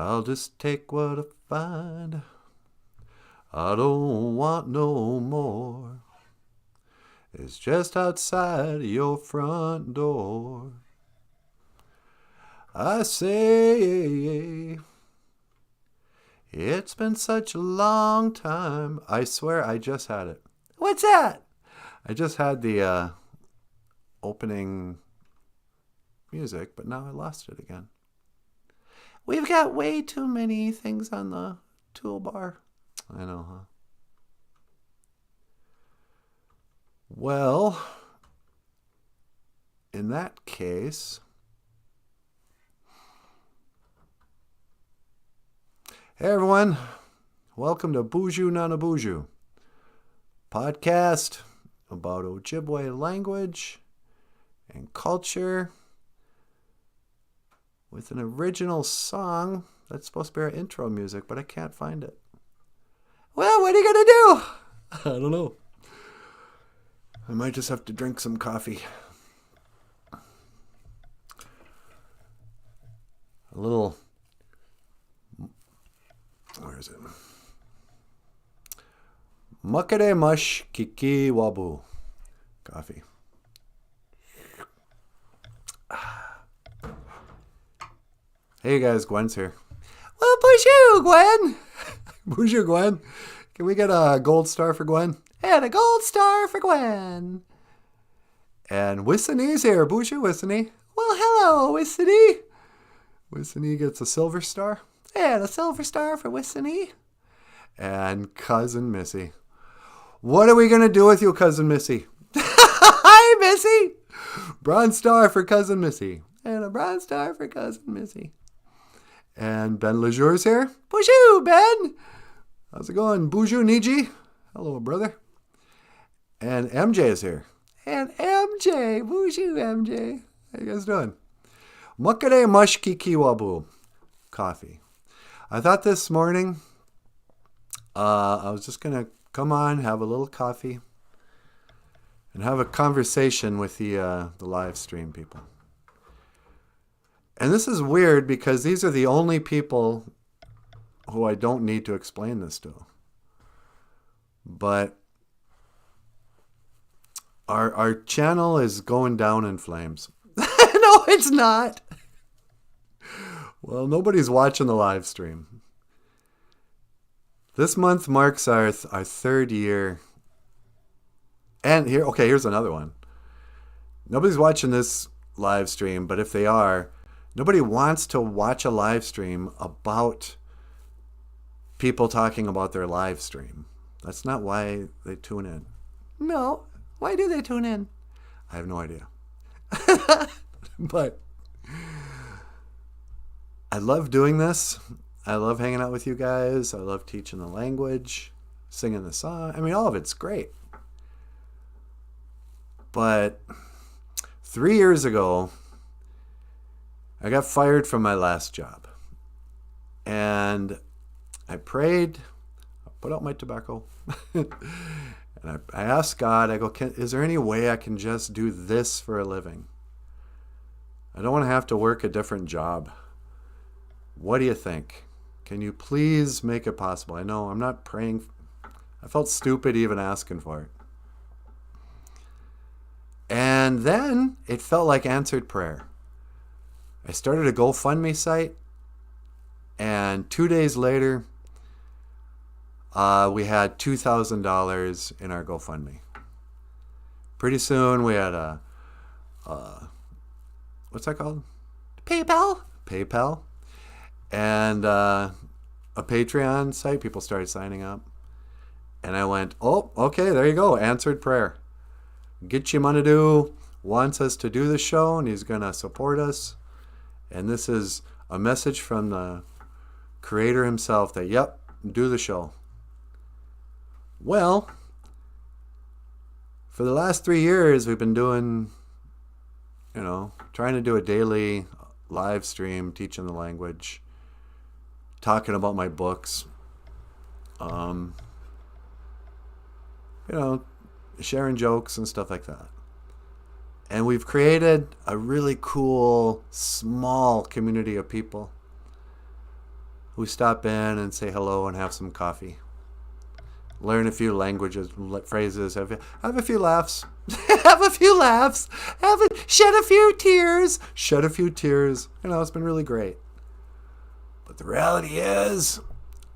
I'll just take what I find. I don't want no more. It's just outside your front door. I say, it's been such a long time. I swear I just had it. What's that? I just had the opening music, but now I lost it again. We've got way too many things on the toolbar. I know, huh? Well, in that case, hey everyone, welcome to BOOZHOO NANABOOZHOO, podcast about Ojibwe language and culture with an original song that's supposed to be our intro music, but I can't find it. Well, what are you going to do? I don't know. I might just have to drink some coffee. A little... Where is it? Makere mush kiki wabu. Coffee. Hey guys, Gwen's here. Well, BOOZHOO, Gwen! BOOZHOO, Gwen. Can we get a gold star for Gwen? And a gold star for Gwen. And Wissany's here. BOOZHOO, Wissany. Well, hello, Wissany. Wissany gets a silver star. And a silver star for Wissany. And Cousin Missy. What are we going to do with you, Cousin Missy? Hi, Missy. Bronze star for Cousin Missy. And a bronze star for Cousin Missy. And Ben Lejure's here. BOOZHOO, Ben. How's it going? BOOZHOO Niji. Hello, brother. And MJ is here. And MJ. BOOZHOO, MJ. How you guys doing? Makere mushki kiwabu. Coffee. I thought this morning I was just going to come on, have a little coffee, and have a conversation with the live stream people. And this is weird because these are the only people who I don't need to explain this to. But our channel is going down in flames. No, it's not. Well, nobody's watching the live stream. This month marks our third year. And here's another one. Nobody's watching this live stream, but if they are, nobody wants to watch a live stream about people talking about their live stream. That's not why they tune in. No. Why do they tune in? I have no idea. But I love doing this. I love hanging out with you guys. I love teaching the language, singing the song. I mean, all of it's great. But 3 years ago, I got fired from my last job. And I prayed, I put out my tobacco, and I asked God, I go, is there any way I can just do this for a living? I don't want to have to work a different job. What do you think? Can you please make it possible? I know I'm not praying. I felt stupid even asking for it. And then it felt like answered prayer. I started a GoFundMe site, and 2 days later, we had $2,000 in our GoFundMe. Pretty soon we had a what's that called? PayPal. And a Patreon site. People started signing up. And I went, oh, okay, there you go. Answered prayer. Gitchimanadu wants us to do the show, and he's going to support us. And this is a message from the creator himself that, yep, do the show. Well, for the last 3 years, we've been doing, trying to do a daily live stream, teaching the language, talking about my books, sharing jokes and stuff like that. And we've created a really cool, small community of people who stop in and say hello and have some coffee. Learn a few languages, phrases, have a few laughs. Have a few laughs. Shed a few tears. Shed a few tears. You know, it's been really great. But the reality is,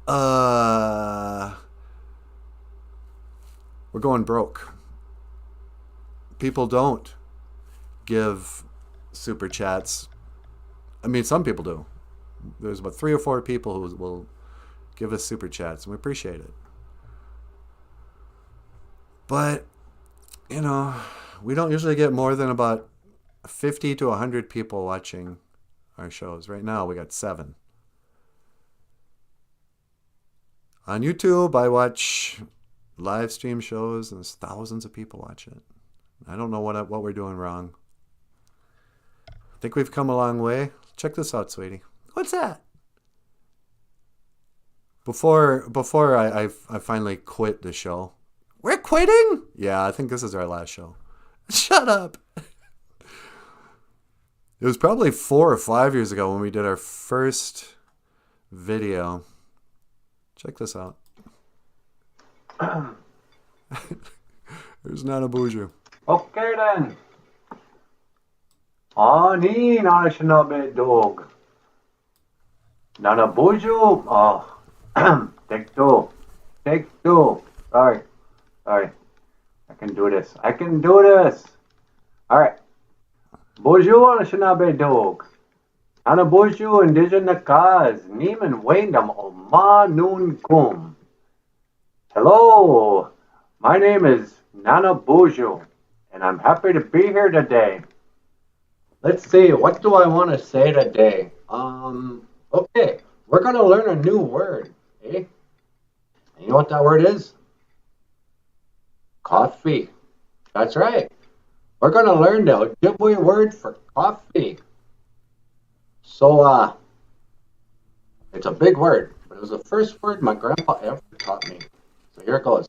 we're going broke. People don't give super chats. I mean, some people do. There's about 3 or 4 people who will give us super chats, and we appreciate it. But, you know, we don't usually get more than about 50 to 100 people watching our shows. Right now, we got 7. On YouTube, I watch live stream shows, and there's thousands of people watch it. I don't know what we're doing wrong. I think we've come a long way. Check this out, sweetie. What's that? Before I finally quit the show. We're quitting? Yeah, I think this is our last show. Shut up. It was probably 4 or 5 years ago when we did our first video. Check this out. There's NanaBOOZHOO. Okay then. Ani Narashinabe dog. NanaBOOZHOO. Oh, take 2. Take 2. Sorry. I can do this. Alright. BOOZHOO Narashinabe dog. NanaBOOZHOO indigenous cause. Niemen Wendam Oma Nun Kum. Hello. My name is NanaBOOZHOO, and I'm happy to be here today. Let's see, what do I want to say today? Okay, we're going to learn a new word, eh? And you know what that word is? Coffee. That's right. We're going to learn the Ojibwe word for coffee. So, it's a big word, but it was the first word my grandpa ever taught me. So here it goes.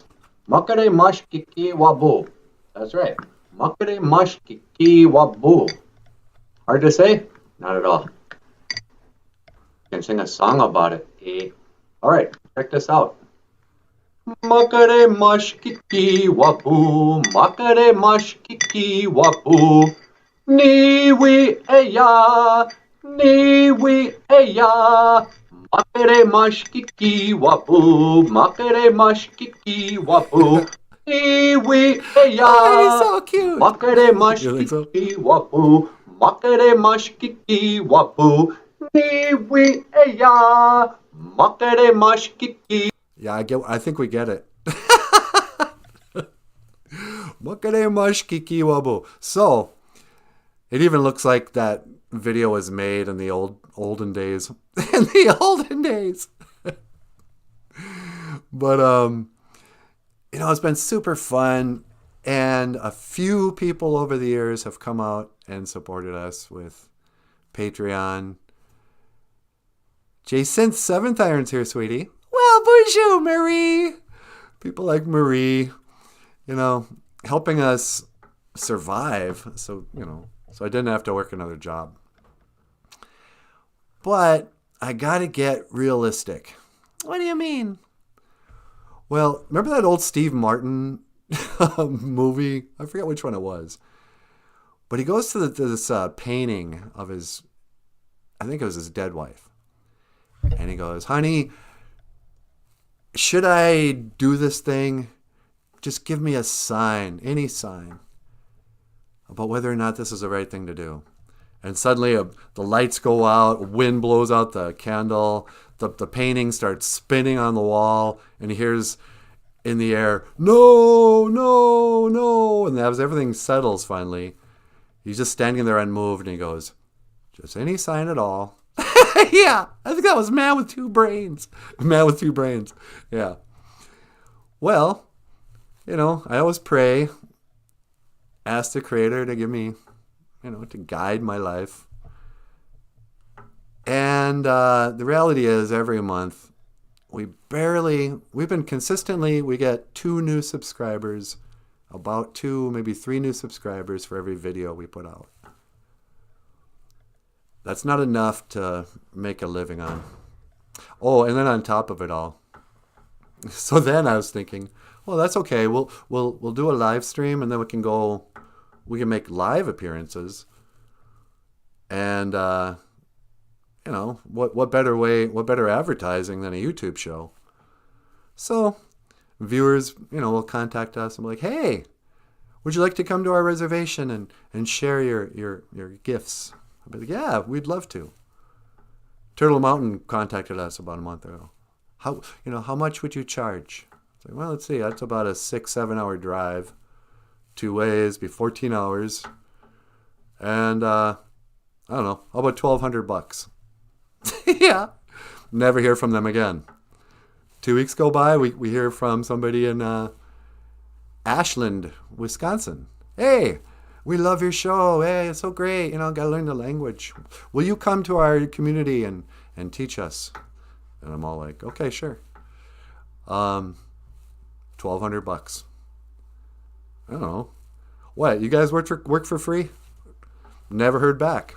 Makare mashkiki wabu. That's right. Makare mashkiki wabu. Hard to say? Not at all. You can sing a song about it. Eh? Alright, check this out. Makare mashkiki wabu. Makare mashkiki wabu. Niwi eya. Niwi eya. Makare mashkiki wabu. Makare mashkiki wabu. Niwi eya. Oh, he's so cute. Makare mashkiki wabu. Makare mashkiki wabu. Niwi eya. Makare mashkiki. Yeah, I think we get it. Makare mashkiki wabu. So, it even looks like that video was made in the olden days. In the olden days. But, you know, it's been super fun. And a few people over the years have come out and supported us with Patreon. Jason's 7th Iron's here, sweetie. Well, bonjour, Marie. People like Marie, you know, helping us survive. So, you know, so I didn't have to work another job. But I got to get realistic. What do you mean? Well, remember that old Steve Martin movie? I forget which one it was. But he goes to this painting of his, I think it was his dead wife. And he goes, honey, should I do this thing? Just give me a sign, any sign, about whether or not this is the right thing to do. And suddenly the lights go out, wind blows out the candle, the painting starts spinning on the wall, and he hears in the air, no, no, no. And as everything settles finally, he's just standing there unmoved, and he goes, just any sign at all. Yeah, I think that was Man with Two Brains. Man with Two Brains. Yeah. Well, you know, I always pray, ask the Creator to give me, you know, to guide my life. And the reality is every month, we get 2 new subscribers, about 2, maybe 3 new subscribers for every video we put out. That's not enough to make a living on. Oh, and then on top of it all, so then I was thinking, well, that's okay. We'll do a live stream, and then we can make live appearances. And what better advertising than a YouTube show? So viewers, will contact us and be like, hey, would you like to come to our reservation and share your gifts? I'll be like, yeah, we'd love to. Turtle Mountain contacted us about a month ago. How much would you charge? It's like, well, let's see, that's about a 6-7 hour drive, 2 ways, be 14 hours. And I don't know, how about $1,200? Yeah. Never hear from them again. 2 weeks go by, we hear from somebody in Ashland, Wisconsin. Hey, we love your show. Hey, it's so great. Gotta learn the language. Will you come to our community and teach us? And I'm all like, okay, sure. $1,200. I don't know. What, you guys work for free? Never heard back.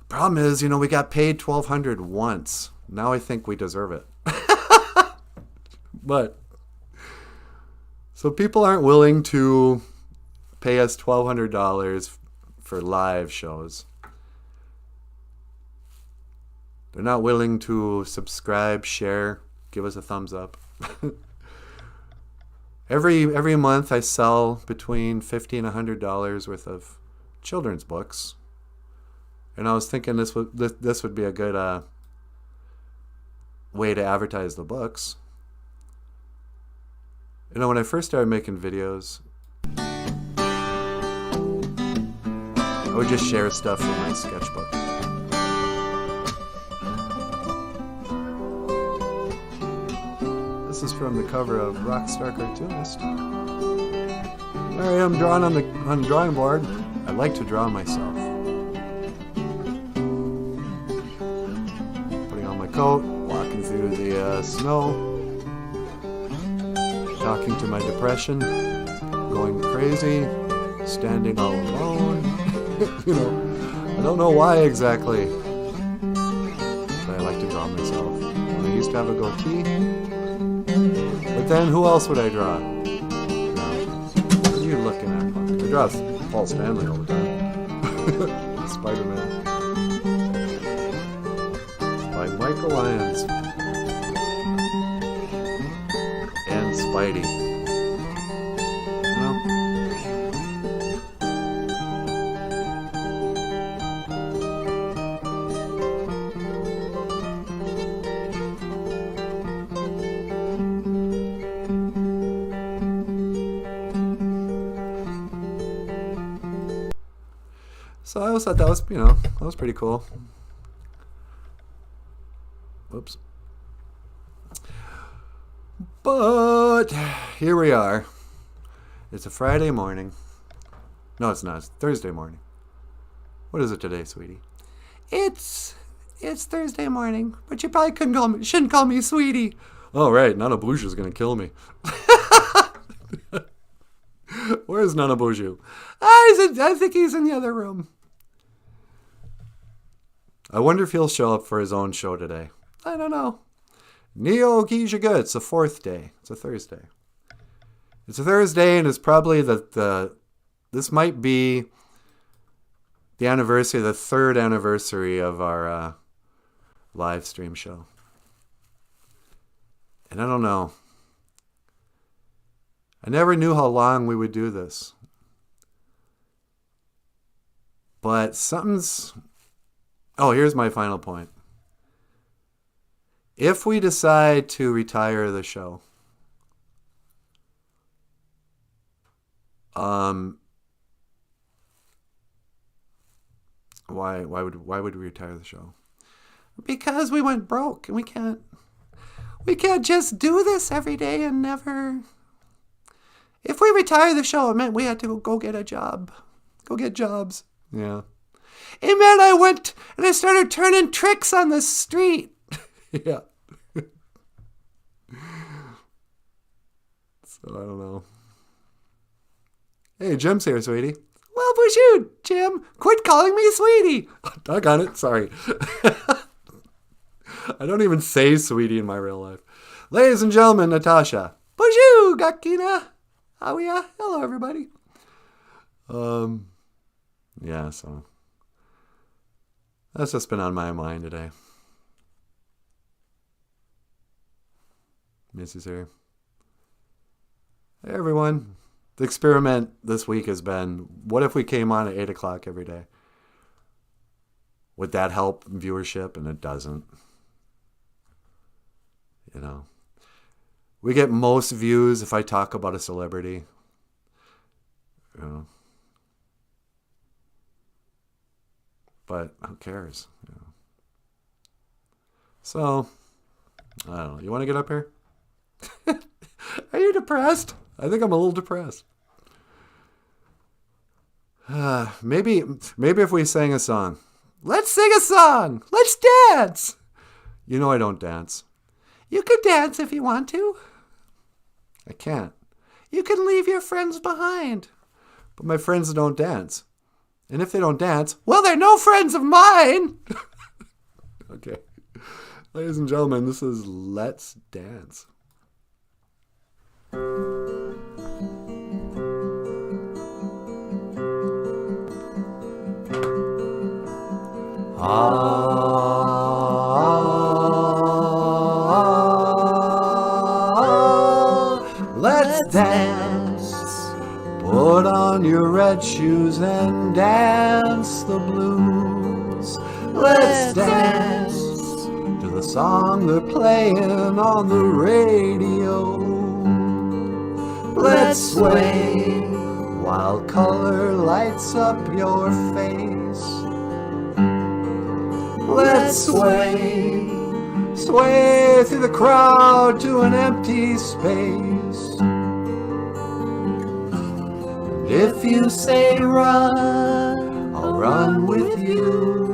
Problem is, we got paid $1,200 once. Now I think we deserve it. But so people aren't willing to pay us $1,200 for live shows. They're not willing to subscribe, share, give us a thumbs up. Every month I sell between $50 and $100 worth of children's books. And I was thinking this would be a good way to advertise the books. When I first started making videos, I would just share stuff from my sketchbook. This is from the cover of Rockstar Cartoonist. There I am drawing on the drawing board. I like to draw myself. Putting on my coat, walking through the snow, talking to my depression, going crazy, standing all alone. I don't know why exactly, but I like to draw myself. I used to have a goatee, but then who else would I draw? What are you looking at? I draw Paul Stanley all the time. Spider-Man. By Michael Lyons. And Spidey. So I always thought that was, that was pretty cool. Whoops. But here we are. It's a Friday morning. No, it's not. It's Thursday morning. What is it today, sweetie? It's Thursday morning, but you probably shouldn't call me sweetie. Oh, right. NanaBOOZHOO's going to kill me. Where's NanaBOOZHOO? I think he's in the other room. I wonder if he'll show up for his own show today. I don't know. Neo Gijaga, it's the 4th day. It's a Thursday. It's a Thursday, and it's probably this might be the anniversary, the 3rd anniversary of our live stream show. And I don't know. I never knew how long we would do this. But something's... Oh, here's my final point. If we decide to retire the show, why would we retire the show? Because we went broke, and we can't just do this every day and never. If we retire the show, it meant we had to go get a job, go get jobs. Yeah. It meant I went and I started turning tricks on the street. Yeah. So I don't know. Hey, Jim's here, sweetie. Well, BOOZHOO, Jim, quit calling me sweetie. Doggone it, sorry. I don't even say sweetie in my real life. Ladies and gentlemen, Natasha. Bonjour, Gakina. Howya. Hello, everybody. Yeah, so that's just been on my mind today. Missy's here. Hey, everyone. The experiment this week has been, what if we came on at 8 o'clock every day? Would that help viewership? And it doesn't. You know. We get most views if I talk about a celebrity. You know. But who cares? You know. So, I don't know. You want to get up here? Are you depressed? I think I'm a little depressed. Maybe if we sang a song. Let's sing a song. Let's dance. You know I don't dance. You can dance if you want to. I can't. You can leave your friends behind. But my friends don't dance. And if they don't dance, well, they're no friends of mine. Okay. Ladies and gentlemen, this is Let's Dance. Let's dance. Put on your red shoes and dance the blues. Let's dance to the song they're playing on the radio. Let's sway while color lights up your face. Let's sway, sway through the crowd to an empty space. And if you say run, I'll run with you.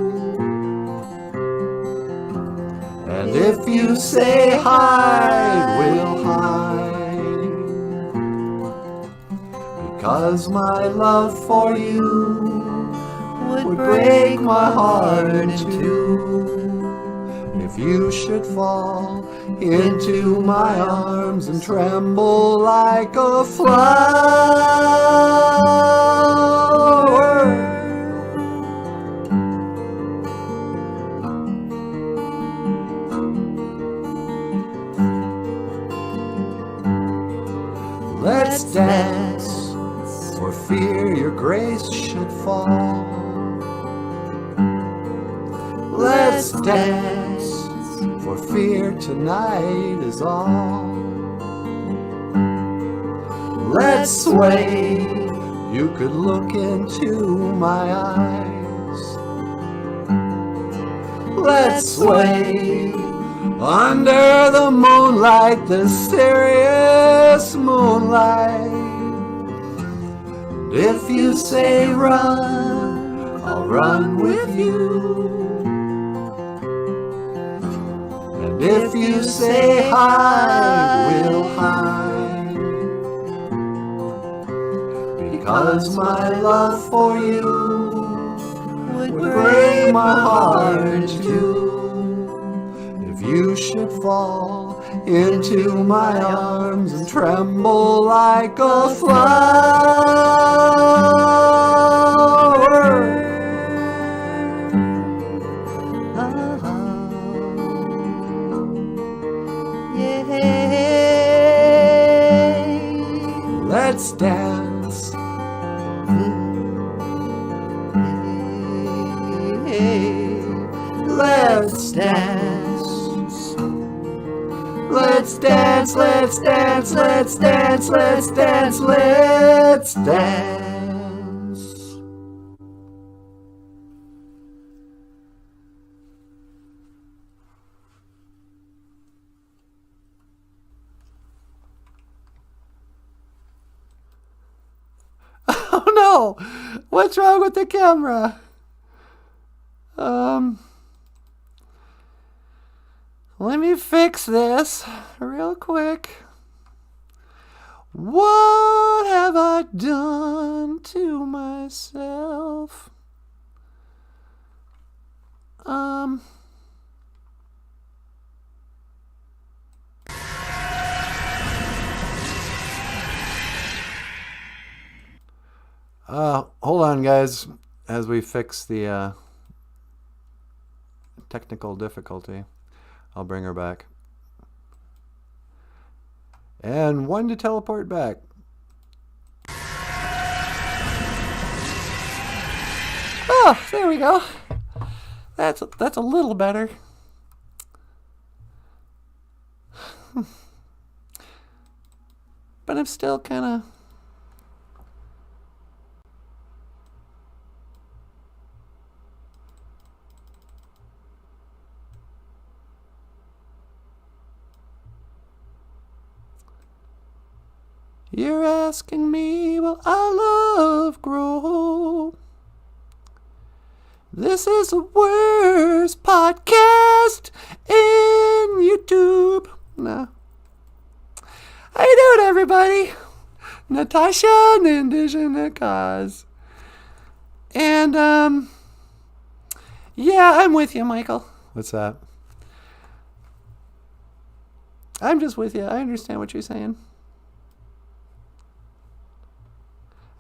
And if you say hide, we'll hide. Because my love for you would break my heart in two. If you should fall into my arms and tremble like a flower. Let's dance for fear your grace should fall. Let's dance for fear tonight is all. Let's sway, you could look into my eyes. Let's sway under the moonlight, the serious moonlight. And if you say run, I'll run with you. And if you say hide, we'll hide. Because my love for you would break my heart in two. If you should fall into my arms and tremble like a flower. Let's dance. Let's dance. Let's dance, let's dance, let's dance, let's dance, let's dance. Oh no! What's wrong with the camera? Let me fix this real quick. What have I done to myself? Hold on, guys, as we fix the technical difficulty. I'll bring her back. And one to teleport back. Oh, there we go. That's a little better. But I'm still kind of... You're asking me, will our love grow? This is the worst podcast in YouTube. No. How you doing, everybody? Natasha Nandishanakaz. And, yeah, I'm with you, Michael. What's that? I'm just with you. I understand what you're saying.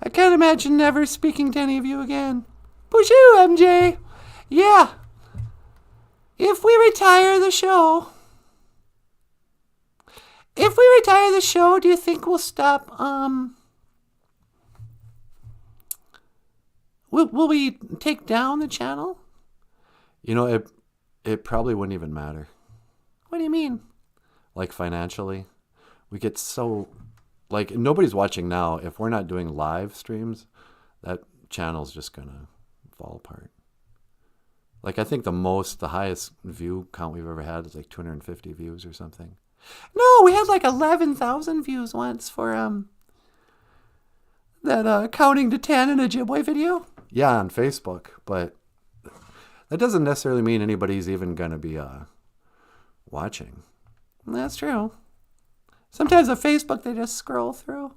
I can't imagine never speaking to any of you again. BOOZHOO, MJ. Yeah. If we retire the show... do you think we'll stop, will we take down the channel? You know, it probably wouldn't even matter. What do you mean? Like financially? We get so... Like, nobody's watching now. If we're not doing live streams, that channel's just going to fall apart. Like, I think the highest view count we've ever had is like 250 views or something. No, we had like 11,000 views once for that counting to 10 in a Ojibwe video. Yeah, on Facebook. But that doesn't necessarily mean anybody's even going to be watching. That's true. Sometimes on Facebook, they just scroll through.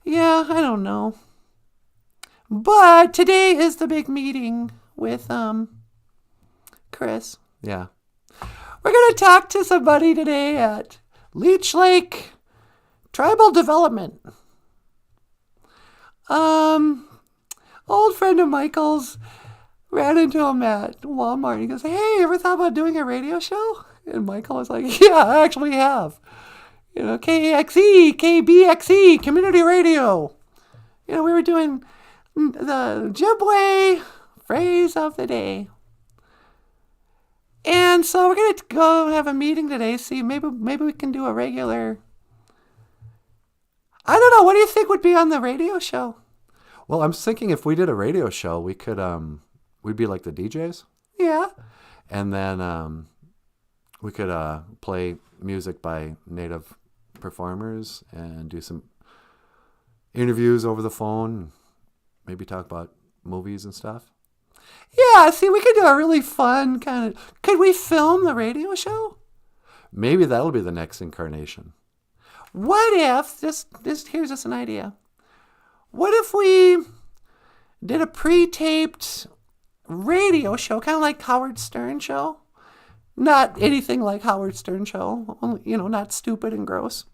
Yeah, I don't know. But today is the big meeting with Chris. Yeah. We're going to talk to somebody today at Leech Lake Tribal Development. Old friend of Michael's ran into him at Walmart. He goes, hey, ever thought about doing a radio show? And Michael was like, yeah, I actually have. You know, KXE, KBXE, community radio. You know, we were doing the Ojibwe phrase of the day. And so we're going to go have a meeting today, see, maybe we can do a regular... I don't know, what do you think would be on the radio show? Well, I'm thinking if we did a radio show, we could, we'd be like the DJs. Yeah. And then we could play music by native performers and do some interviews over the phone, maybe talk about movies and stuff. Yeah, see, we could do a really fun kind of... Could we film the radio show? Maybe that'll be the next incarnation. What if... Here's just an idea. What if we did a pre-taped radio show, kind of like Howard Stern show? Not anything like Howard Stern show. Only, you know, not stupid and gross.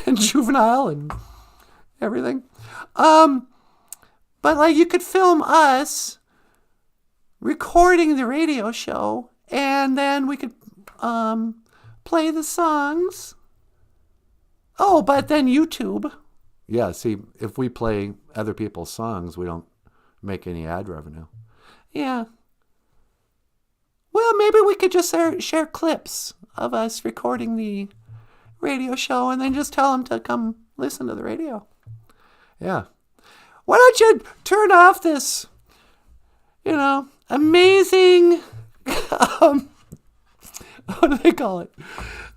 And juvenile and everything. But like you could film us... recording the radio show, and then we could play the songs. Oh, but then YouTube. Yeah, see, if we play other people's songs, we don't make any ad revenue. Yeah. Well, maybe we could just share clips of us recording the radio show and then just tell them to come listen to the radio. Yeah. Why don't you turn off this, you know, amazing, what do they call it?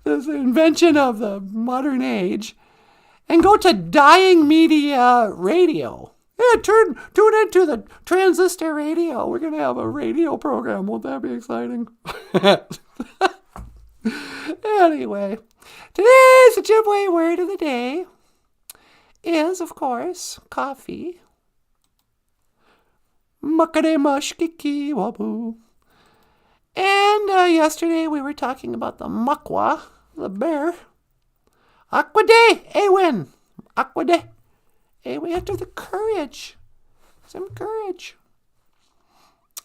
This invention of the modern age, and go to Dying Media Radio. Yeah, tune into the transistor radio. We're going to have a radio program. Won't that be exciting? Anyway, today's Ojibwe word of the day is, of course, coffee. Makare mashkiki wabu. And yesterday we were talking about the makwa, the bear. Aquade, Ewen. Aquade, Hey, we have to have the courage. Some courage.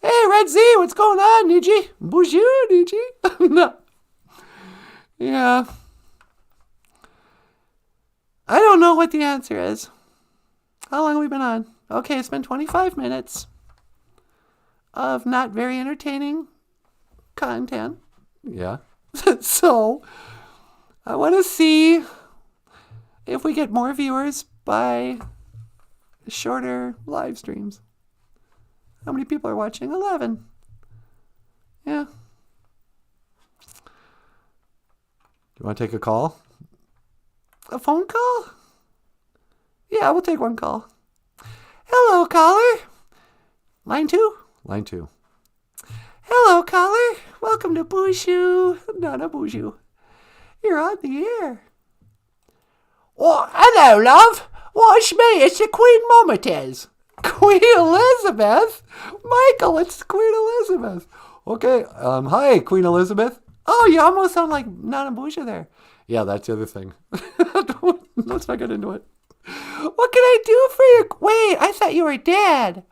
Hey, Red Z, what's going on, Niji? Bonjour, Niji. No. Yeah. I don't know what the answer is. How long have we been on? Okay, it's been 25 minutes of not very entertaining content. Yeah. So, I want to see if we get more viewers by shorter live streams. How many people are watching? 11. Yeah. Do you want to take a call? A phone call? Yeah, we'll take one call. Hello, caller. Line 2? Line 2. Hello, caller. Welcome to BOOZHOO NANABOOZHOO. You're on the air. Oh, hello, love. Watch me. It's the Queen Momates. Queen Elizabeth? Michael, it's Queen Elizabeth. Okay, hi, Queen Elizabeth. Oh, you almost sound like NANABOOZHOO there. Yeah, that's the other thing. Let's not get into it. What can I do for you? Wait, I thought you were dead.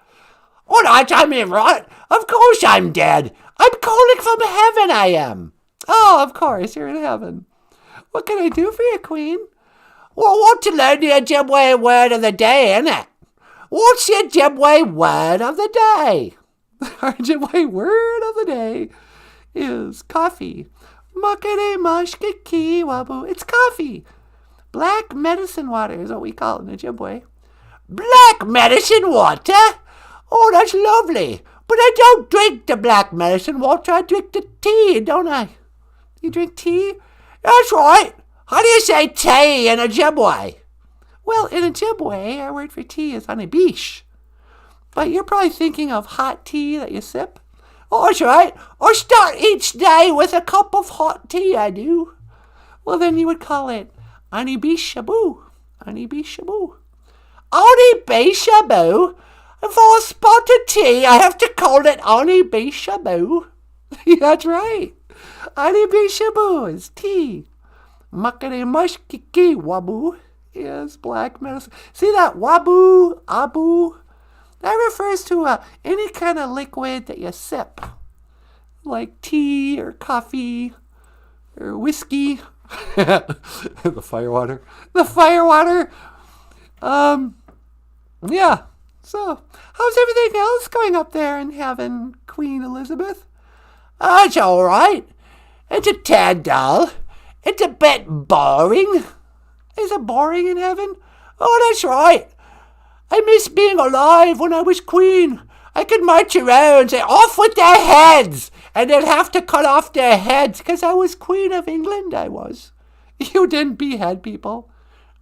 Oh, no, I mean, right? Of course I'm dead. I'm calling from heaven, I am. Oh, of course, you're in heaven. What can I do for you, Queen? Well, I want to learn the Ojibwe word of the day, innit? What's the Ojibwe word of the day? Our Ojibwe word of the day is coffee. Makere mashkiki wabu. It's coffee. Black medicine water is what we call it in Ojibwe. Black medicine water? Oh, that's lovely. But I don't drink the black medicine water. I drink the tea, don't I? You drink tea? That's right. How do you say tea in Ojibwe? Well, in Ojibwe, our word for tea is OJIBERISH. But you're probably thinking of hot tea that you sip. Oh, that's right. I start each day with a cup of hot tea, I do. Well, then you would call it OJIBERISH-a-boo. OJIBERISH-a-boo. OJIBERISH-a-boo? For a spot of tea, I have to call it OJIBERISH-a-boo. That's right. OJIBERISH-a-boo is tea. Makere mashkiki wabu is black medicine. See that wabu, abu? That refers to any kind of liquid that you sip. Like tea or coffee or whiskey. The firewater. The firewater. Yeah. So, how's everything else going up there in heaven, Queen Elizabeth? It's all right. It's a tad dull. It's a bit boring. Is it boring in heaven? Oh, that's right. I miss being alive when I was queen. I could march around and say, off with their heads. And they'd have to cut off their heads because I was Queen of England, I was. You didn't behead people.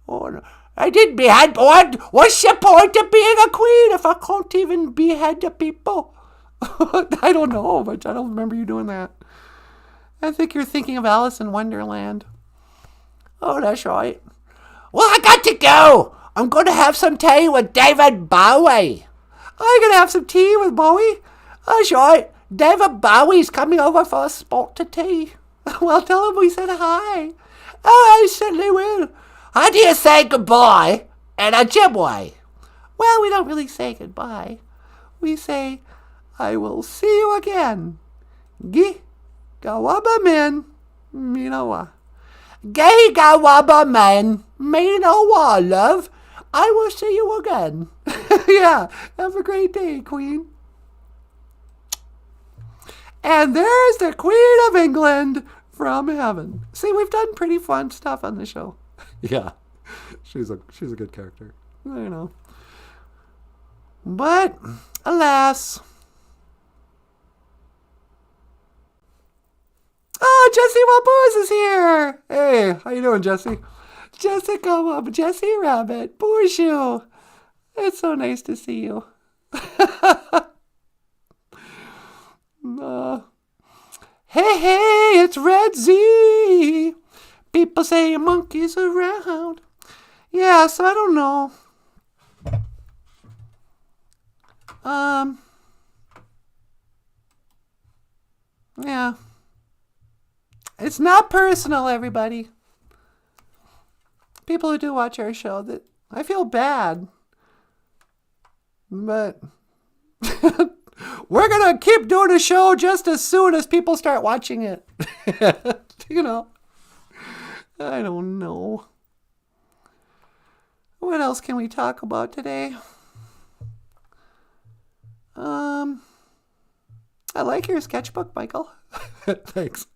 Oh, no. I did behead, but what's the point of being a queen if I can't even behead the people? I don't know, but I don't remember you doing that. I think you're thinking of Alice in Wonderland. Oh, that's right. Well, I got to go. I'm going to have some tea with David Bowie. I'm going to have some tea with Bowie? That's right. David Bowie's coming over for a spot of tea. Well, tell him we said hi. Oh, I certainly will. How do you say goodbye in Ojibwe? Well, we don't really say goodbye. We say, I will see you again. Gi gawaba men minawa. Gi gawaba men minawa, love. I will see you again. Yeah, have a great day, Queen. And there's the Queen of England from heaven. See, we've done pretty fun stuff on the show. Yeah, she's a good character. I know. But, alas. Oh, Jesse Wabuz is here. Hey, how you doing, Jesse? Jessica Wab, Jesse Rabbit, BOOZHOO. It's so nice to see you. Hey, it's Red Z. People say a monkey's around. Yeah, so I don't know. Yeah. It's not personal, everybody. People who do watch our show, that I feel bad. But we're going to keep doing a show just as soon as people start watching it. You know, I don't know. What else can we talk about today? I like your sketchbook, Michael. Thanks.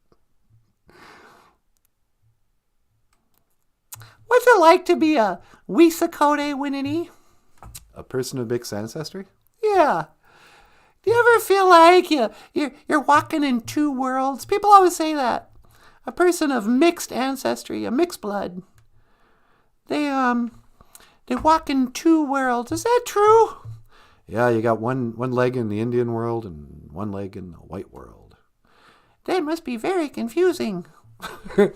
What's it like to be a Wisakode Winini? A person of mixed ancestry? Yeah. Do you ever feel like you're walking in two worlds? People always say that. A person of mixed ancestry, a mixed blood. They walk in two worlds. Is that true? Yeah, you got one leg in the Indian world and one leg in the white world. That must be very confusing.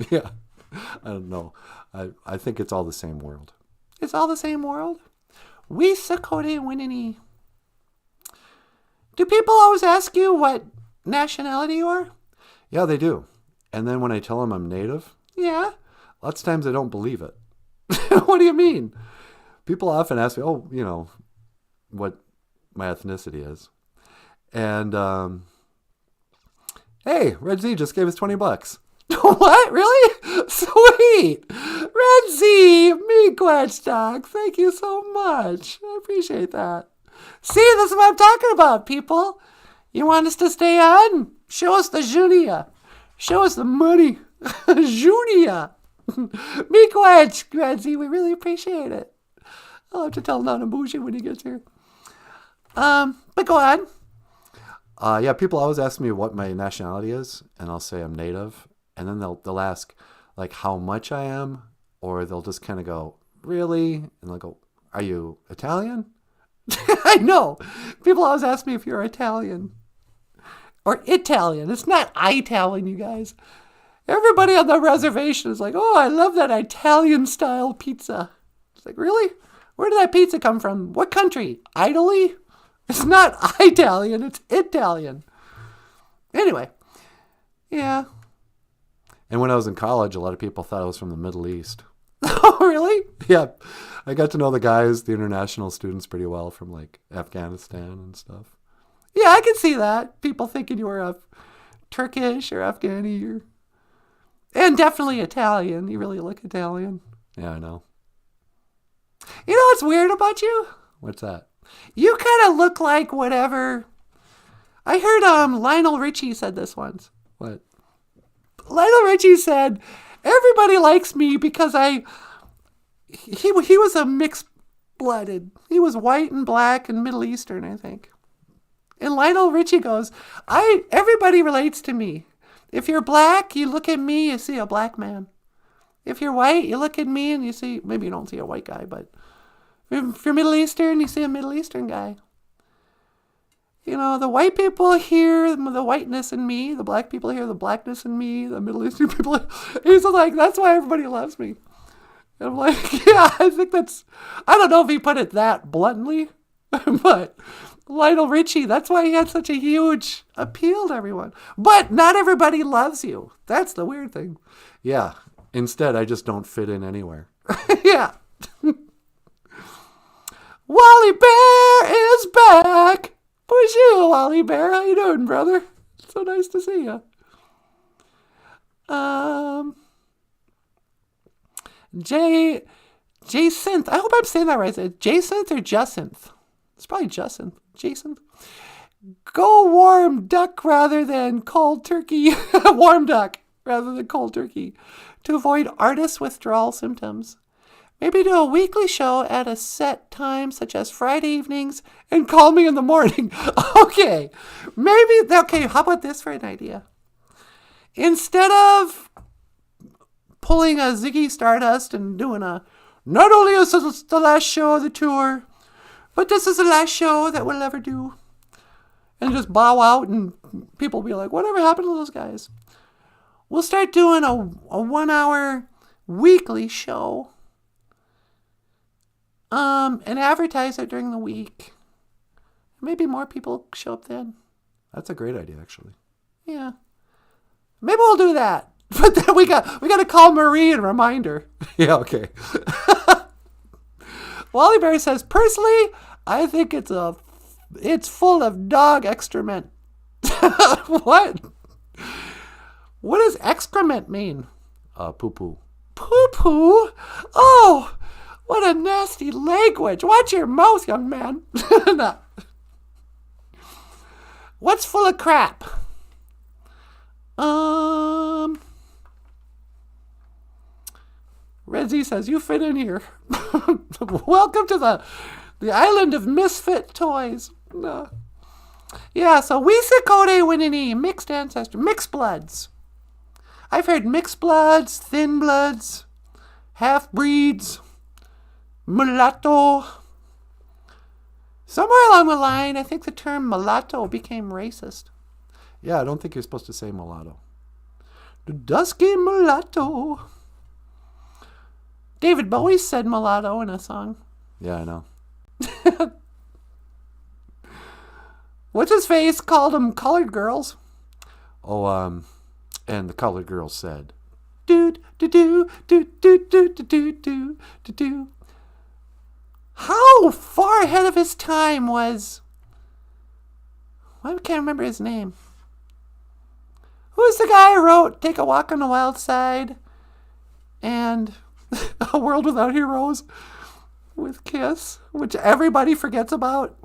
Yeah, I don't know. I think it's all the same world. It's all the same world? Wisakode Winini. Do people always ask you what nationality you are? Yeah, they do. And then when I tell them I'm native, yeah, lots of times they don't believe it. What do you mean? People often ask me, oh, you know, what my ethnicity is. And, hey, Red Z just gave us $20. What? Really? Sweet. Red Z, me Quetchstock. Thank you so much. I appreciate that. See, this is what I'm talking about, people. You want us to stay on? Show us the Junia. Show us the money. Junia. Me Quetch, Red Z, we really appreciate it. I'll have to tell Nanaboozhoo when he gets here. But go on. Yeah, people always ask me what my nationality is, and I'll say I'm native, and then they'll ask like how much I am, or they'll just kind of go, really? And they'll go, are you Italian? I know. People always ask me if you're Italian. Or Italian. It's not Italian, you guys. Everybody on the reservation is like, oh, I love that Italian-style pizza. It's like, really? Where did that pizza come from? What country? Italy? It's not Italian, it's Italian. Anyway, yeah. And when I was in college, a lot of people thought I was from the Middle East. Oh, really? Yeah. I got to know the guys, the international students, pretty well from like Afghanistan and stuff. Yeah, I can see that. People thinking you were Turkish or Afghani. And definitely Italian. You really look Italian. Yeah, I know. You know what's weird about you? What's that? You kind of look like whatever. I heard Lionel Richie said this once. What? Lionel Richie said, everybody likes me because he was a mixed blooded. He was white and black and Middle Eastern, I think. And Lionel Richie goes, everybody relates to me. If you're black, you look at me, you see a black man. If you're white, you look at me and you see, maybe you don't see a white guy, but if you're Middle Eastern, you see a Middle Eastern guy. You know, the white people hear the whiteness in me, the black people hear the blackness in me, the Middle Eastern people, he's like, that's why everybody loves me. And I'm like, yeah, I think I don't know if he put it that bluntly, but Lionel Richie, that's why he had such a huge appeal to everyone. But not everybody loves you. That's the weird thing. Yeah. Instead, I just don't fit in anywhere. Yeah. Wally Bear is back. BOOZHOO, Wally Bear. How you doing, brother? So nice to see you. Jacinth. I hope I'm saying that right. Is it Jacinth or Jacinth? It's probably Jacinth. Jacinth. Go warm duck rather than cold turkey. Warm duck rather than cold turkey. To avoid artist withdrawal symptoms. Maybe do a weekly show at a set time, such as Friday evenings, and call me in the morning. Okay. Okay, how about this for an idea? Instead of pulling a Ziggy Stardust and doing not only is this the last show of the tour, but this is the last show that we'll ever do. And just bow out and people will be like, whatever happened to those guys? We'll start doing a 1 hour weekly show. And advertise it during the week. Maybe more people show up then. That's a great idea, actually. Yeah. Maybe we'll do that. But then we got to call Marie and remind her. Yeah, okay. Wally Bear says, personally, I think it's full of dog excrement. What? What does excrement mean? Poo-poo. Poo-poo? Oh, what a nasty language. Watch your mouth, young man. No. What's full of crap? Redzi says, you fit in here. Welcome to the island of misfit toys. No. Yeah, so Wisikode Winini, mixed ancestry, mixed bloods. I've heard mixed bloods, thin bloods, half-breeds, mulatto. Somewhere along the line, I think the term mulatto became racist. Yeah, I don't think you're supposed to say mulatto. The dusky mulatto. David Bowie said mulatto in a song. Yeah, I know. What's his face called them colored girls? Oh, and the colored girls said, do do do do do do do do do do. How far ahead of his time was? I can't remember his name. Who's the guy who wrote "Take a Walk on the Wild Side" and "A World Without Heroes" with Kiss, which everybody forgets about?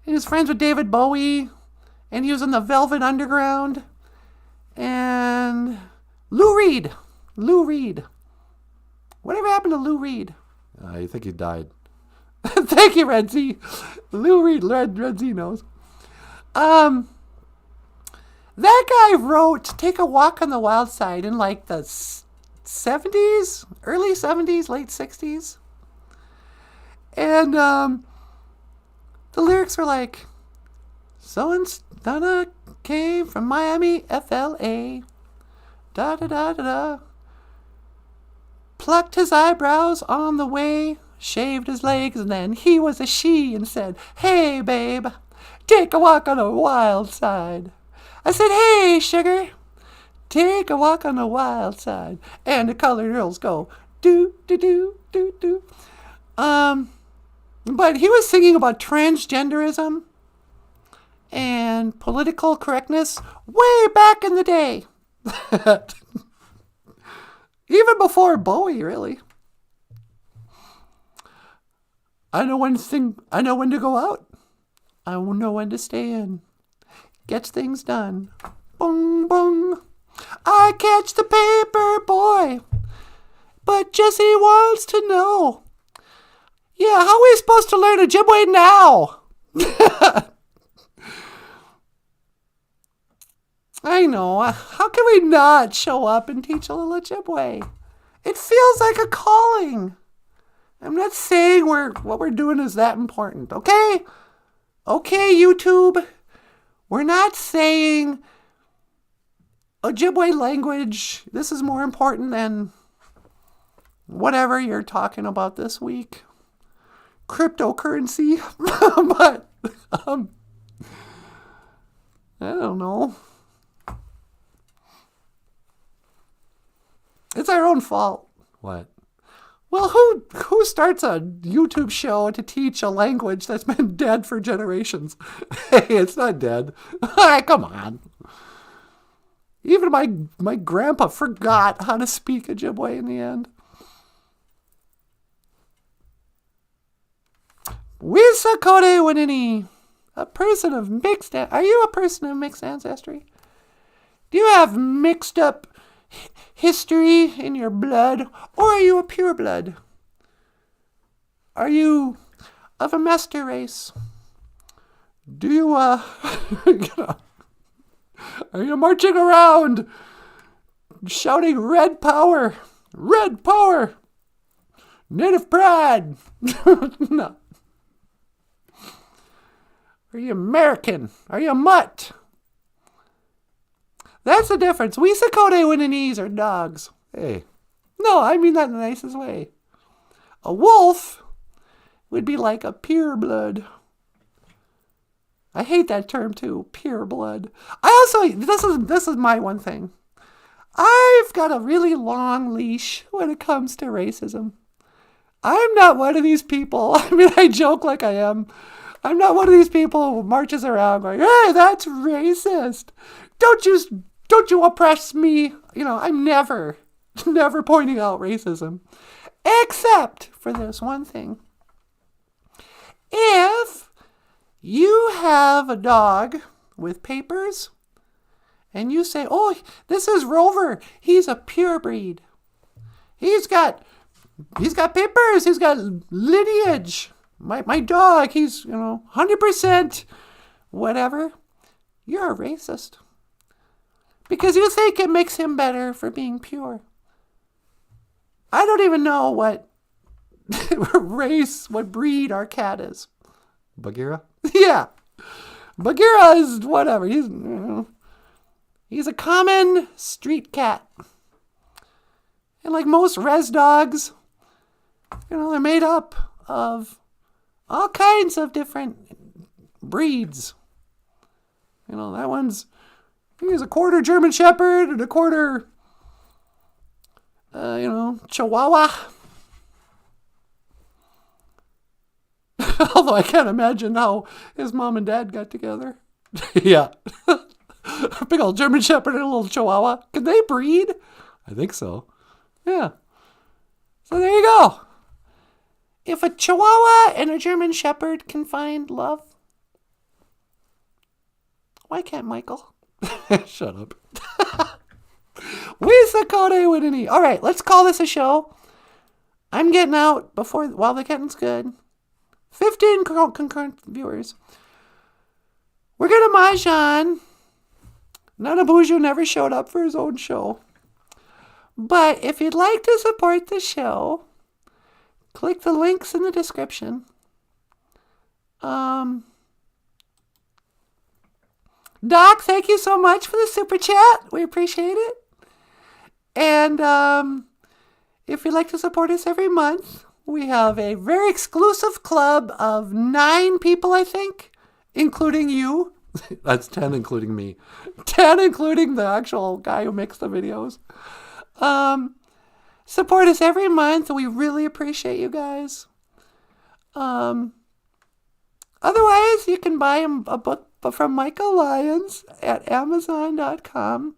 He was friends with David Bowie, and he was in the Velvet Underground, and Lou Reed. Lou Reed. Whatever happened to Lou Reed? I think he died. Thank you, Red Z. Lou Reed, Red Z knows. That guy wrote "Take a Walk on the Wild Side" in like the 70s, early 70s, late 60s. And the lyrics were like, so-and-so came from Miami, FLA. Da-da-da-da-da. Plucked his eyebrows on the way, shaved his legs, and then he was a she and said, hey, babe, take a walk on the wild side. I said, hey, sugar, take a walk on the wild side. And the colored girls go, do, do, do, do, do. But he was singing about transgenderism and political correctness way back in the day. Even before Bowie, really. I know when to go out. I know when to stay in. Gets things done. Boom, boom. I catch the paper boy. But Jesse wants to know. Yeah, how are we supposed to learn Ojibwe now? I know. How can we not show up and teach a little Ojibwe? It feels like a calling. I'm not saying what we're doing is that important, okay? Okay, YouTube. We're not saying Ojibwe language, this is more important than whatever you're talking about this week. Cryptocurrency. But, I don't know. It's our own fault. What? Well, who starts a YouTube show to teach a language that's been dead for generations? Hey, it's not dead. Come on. Even my grandpa forgot how to speak Ojibwe in the end. Wisakode Winini. A person of mixed... Are you a person of mixed ancestry? Do you have mixed up history in your blood, or are you a pure blood? Are you of a master race? Do you are you marching around shouting red power, native pride? No. Are you American? Are you a mutt? That's the difference. Wisakode Winanese are dogs. Hey. No, I mean that in the nicest way. A wolf would be like a pure blood. I hate that term too, pure blood. I also, this is my one thing. I've got a really long leash when it comes to racism. I'm not one of these people. I mean, I joke like I am. I'm not one of these people who marches around going, hey, that's racist. Don't you oppress me. You know, I'm never pointing out racism. Except for this one thing. If you have a dog with papers and you say, oh, this is Rover. He's a pure breed. He's got papers. He's got lineage. My dog, he's, 100% whatever. You're a racist. Because you think it makes him better for being pure. I don't even know what race, what breed our cat is. Bagheera? Yeah. Bagheera is whatever. He's a common street cat. And like most res dogs, they're made up of all kinds of different breeds. That one's, he's a quarter German Shepherd and a quarter, Chihuahua. Although I can't imagine how his mom and dad got together. Yeah. A big old German Shepherd and a little Chihuahua. Can they breed? I think so. Yeah. So there you go. If a Chihuahua and a German Shepherd can find love, why can't Michael? Shut up. All right, let's call this a show. I'm getting out while the getting's good. 15 concurrent viewers. We're going to Mahjong. NanaBOOZHOO never showed up for his own show. But if you'd like to support the show, click the links in the description. Doc, thank you so much for the super chat. We appreciate it. And if you'd like to support us every month, we have a very exclusive club of 9 people, I think, including you. That's 10 including me. 10 including the actual guy who makes the videos. Support us every month. We really appreciate you guys. Otherwise, you can buy a book from Michael Lyons at Amazon.com.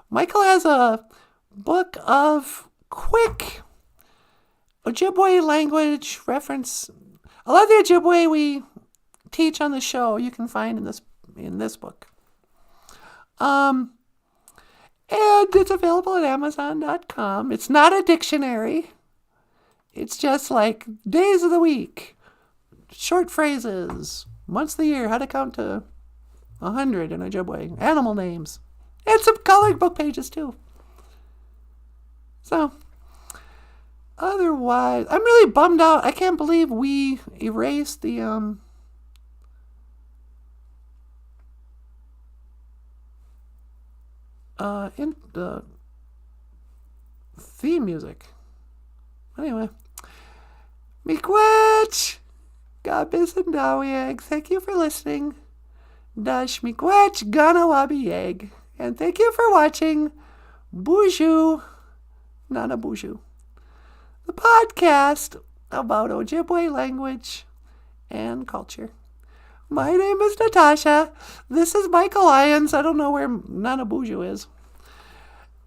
Michael has a book of quick Ojibwe language reference. A lot of the Ojibwe we teach on the show you can find in this book. And it's available at Amazon.com. It's not a dictionary. It's just like days of the week, short phrases, months of the year, how to count to 100 in Ojibwe, animal names, and some colored book pages too. So, otherwise, I'm really bummed out. I can't believe we erased the in the theme music. Anyway, Miigwech, Gabis and Dawieg, thank you for listening. Dash Miigwech, Ganawabiyeg, and thank you for watching BOOZHOO NANABOOZHOO, the podcast about Ojibwe language and culture. My name is Natasha. This is Michael Lyons. I don't know where NanaBOOZHOO is.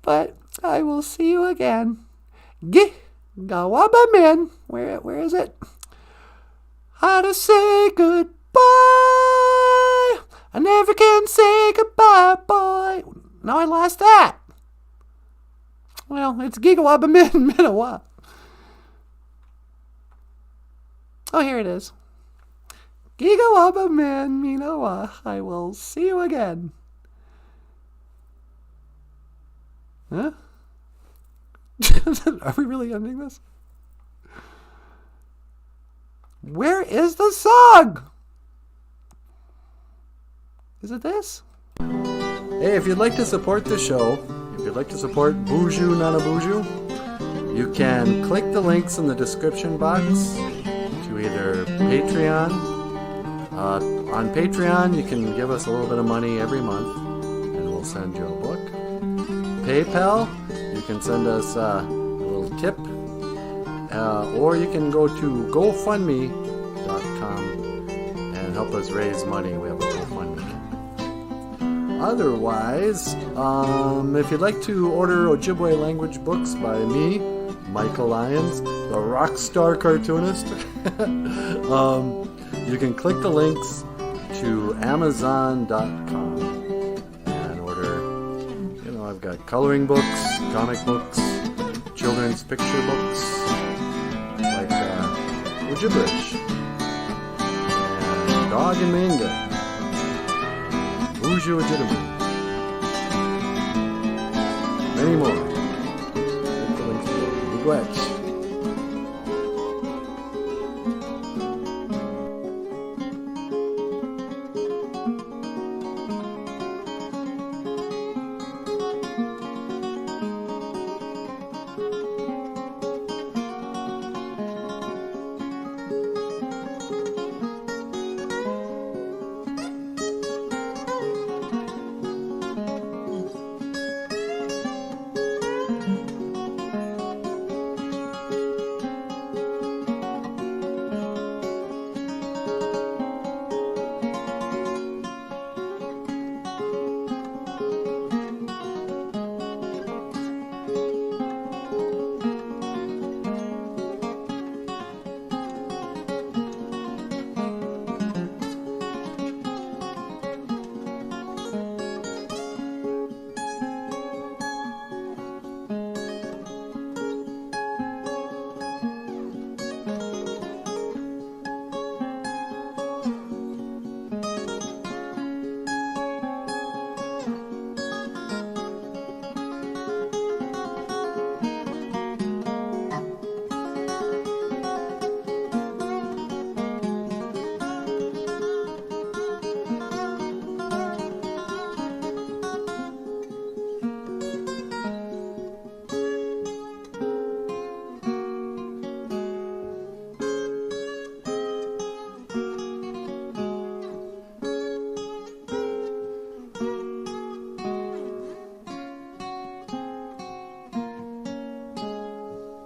But I will see you again. Gawabamin. Where is it? How to say goodbye. I never can say goodbye, boy. Now I lost that. Well, it's Gigawabamin Minawa. Oh, here it is. Gigawabamin Minawa. I will see you again. Huh? Are we really ending this? Where is the song? Is it this? Hey, if you'd like to support the show, if you'd like to support BOOZHOO NANABOOZHOO, you can click the links in the description box to either Patreon. On Patreon, you can give us a little bit of money every month, and we'll send you a book. PayPal, you can send us a little tip, Or you can go to GoFundMe.com and help us raise money. We have a GoFundMe. Otherwise, if you'd like to order Ojibwe language books by me, Michael Lyons, the rock star cartoonist, you can click the links to Amazon.com and order. You know, I've got coloring books, comic books, children's picture books, like OJIBERISH, and Dog and Manga, BOOZHOO Legitimate, many more. Click the links below. Miigwech.